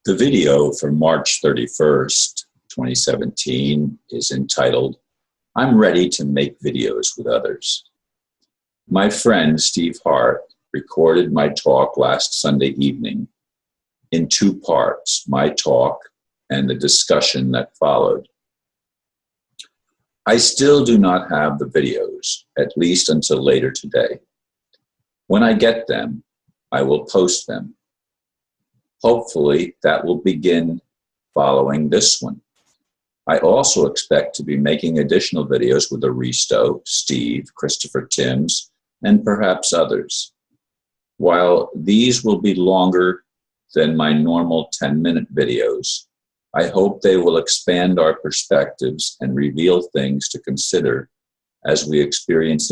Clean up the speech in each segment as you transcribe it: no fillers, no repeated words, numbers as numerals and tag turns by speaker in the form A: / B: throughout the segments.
A: The video from March 31st, 2017 is entitled, "I'm Ready to Make Videos with Others." My friend Steve Hart recorded my talk last Sunday evening in two parts, my talk and the discussion that followed. I still do not have the videos, at least until later today. When I get them, I will post them. Hopefully, that will begin following this one. I also expect to be making additional videos with Aristo, Steve, Christopher Timms, and perhaps others. While these will be longer than my normal 10-minute videos, I hope they will expand our perspectives and reveal things to consider as we experience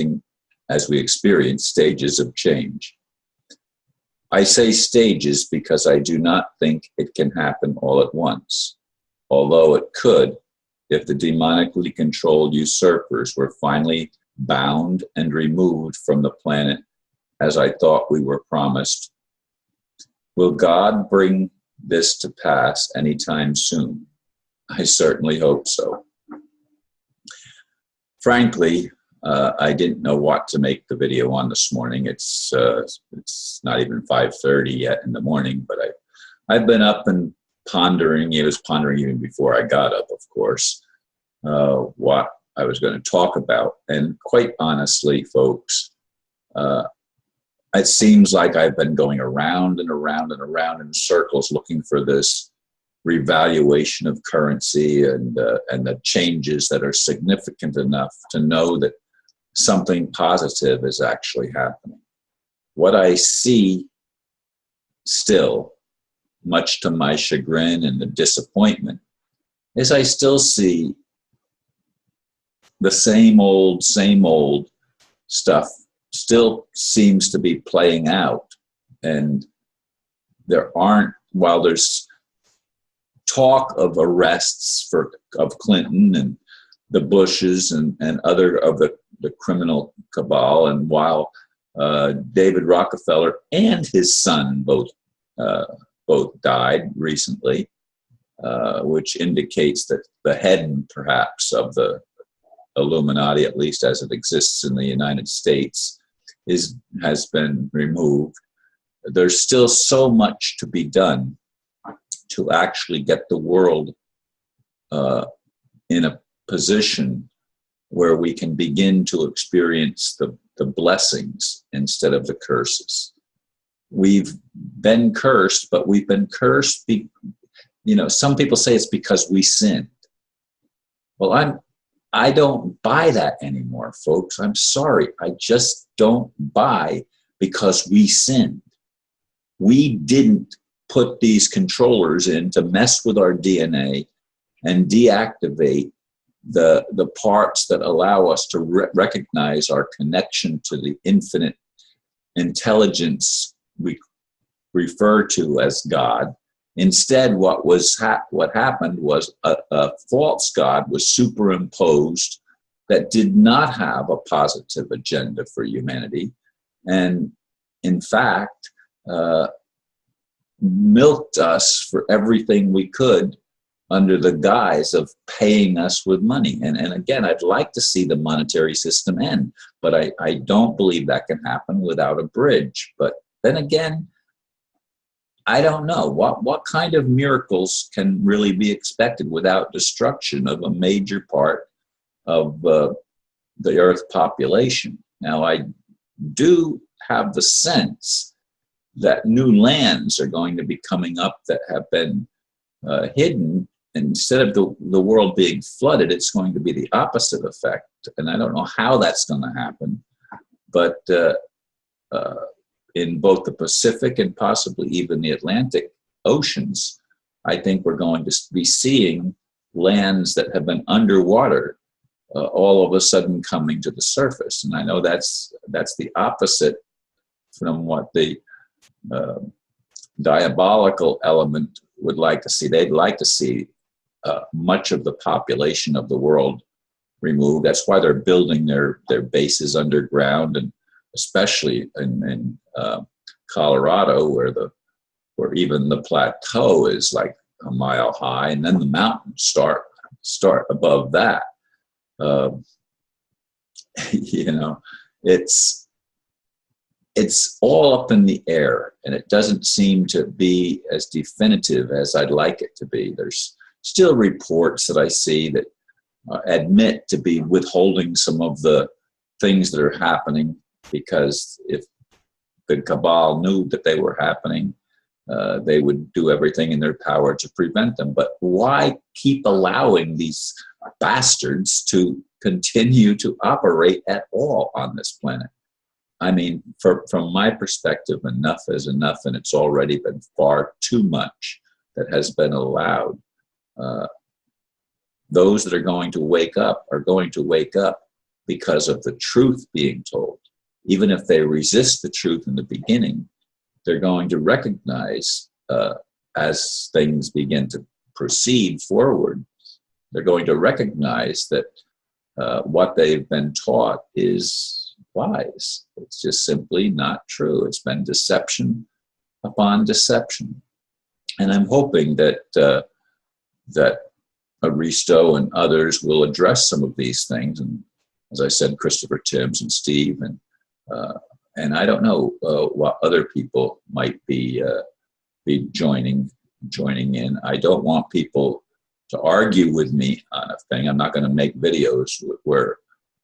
A: stages of change. I say stages because I do not think it can happen all at once, although it could if the demonically controlled usurpers were finally bound and removed from the planet as I thought we were promised. Will God bring this to pass anytime soon? I certainly hope so. Frankly, I didn't know what to make the video on this morning. It's not even 5:30 yet in the morning, but I've been up and pondering. I was pondering even before I got up, of course, what I was going to talk about. And quite honestly, folks, it seems like I've been going around and around and around in circles looking for this revaluation of currency and the changes that are significant enough to know that something positive is actually happening. What I see still, much to my chagrin and the disappointment, is I still see the same old stuff still seems to be playing out. And while there's talk of arrests of Clinton and the Bushes and other of the criminal cabal, and while David Rockefeller and his son both died recently, which indicates that the head perhaps of the Illuminati, at least as it exists in the United States, has been removed. There's still so much to be done to actually get the world in a position where we can begin to experience the blessings instead of the curses. We've been cursed, but we've been cursed. Some people say it's because we sinned. Well, I don't buy that anymore, folks. I'm sorry. I just don't buy because we sinned. We didn't put these controllers in to mess with our DNA and deactivate the parts that allow us to recognize our connection to the infinite intelligence we refer to as God. Instead, what happened was a false God was superimposed that did not have a positive agenda for humanity, and in fact milked us for everything we could under the guise of paying us with money. And again, I'd like to see the monetary system end, but I don't believe that can happen without a bridge. But then again, I don't know. What kind of miracles can really be expected without destruction of a major part of the Earth population? Now, I do have the sense that new lands are going to be coming up that have been hidden. Instead of the world being flooded, it's going to be the opposite effect. And I don't know how that's going to happen. But in both the Pacific and possibly even the Atlantic oceans, I think we're going to be seeing lands that have been underwater all of a sudden coming to the surface. And I know that's the opposite from what the diabolical element would like to see. They'd like to see much of the population of the world removed. That's why they're building their bases underground, and especially in Colorado, where the where even the plateau is like a mile high, and then the mountains start above that. You know, it's all up in the air, and it doesn't seem to be as definitive as I'd like it to be. There's still reports that I see that admit to be withholding some of the things that are happening, because if the cabal knew that they were happening, they would do everything in their power to prevent them. But why keep allowing these bastards to continue to operate at all on this planet? I mean, from my perspective, enough is enough, and it's already been far too much that has been allowed. Those that are going to wake up are going to wake up because of the truth being told. Even if they resist the truth in the beginning, they're going to recognize, as things begin to proceed forward, they're going to recognize that what they've been taught is lies. It's just simply not true. It's been deception upon deception. And I'm hoping that that Aristo and others will address some of these things. And as I said, Christopher Timms and Steve, and I don't know what other people might be joining in. I don't want people to argue with me on a thing. I'm not going to make videos where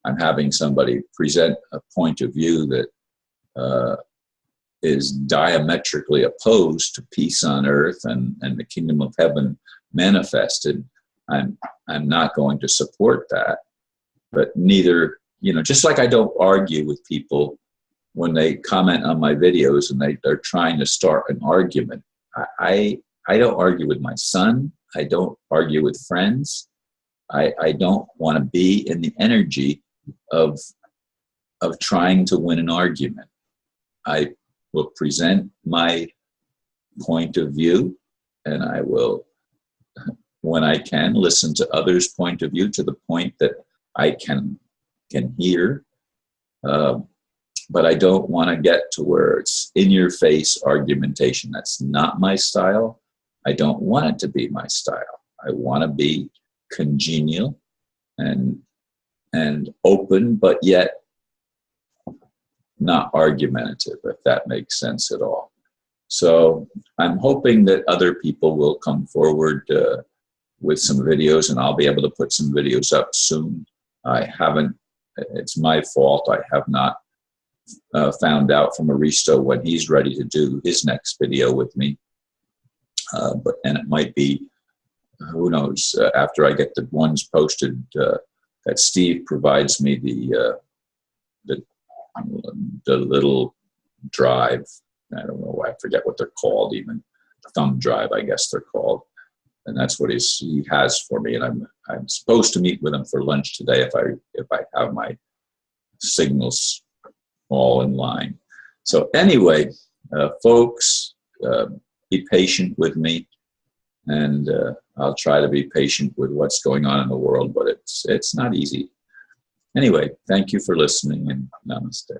A: I'm having somebody present a point of view that is diametrically opposed to peace on earth and the kingdom of heaven manifested. I'm not going to support that. But neither, just like I don't argue with people when they comment on my videos and they're trying to start an argument. I don't argue with my son. I don't argue with friends. I don't want to be in the energy of trying to win an argument. I will present my point of view, and I will, when I can, listen to others' point of view to the point that I can hear. But I don't want to get to where it's in-your-face argumentation. That's not my style. I don't want it to be my style. I want to be congenial and open, but yet not argumentative, if that makes sense at all. So I'm hoping that other people will come forward with some videos, and I'll be able to put some videos up soon. I haven't, it's my fault. I have not found out from Aristo when he's ready to do his next video with me. And it might be, who knows, after I get the ones posted that Steve provides me the little drive. I don't know, I forget what they're called even. Thumb drive, I guess they're called. And that's what he has for me. And I'm supposed to meet with him for lunch today if I have my signals all in line. So anyway, folks, be patient with me, and I'll try to be patient with what's going on in the world, but it's not easy. Anyway, thank you for listening, and namaste.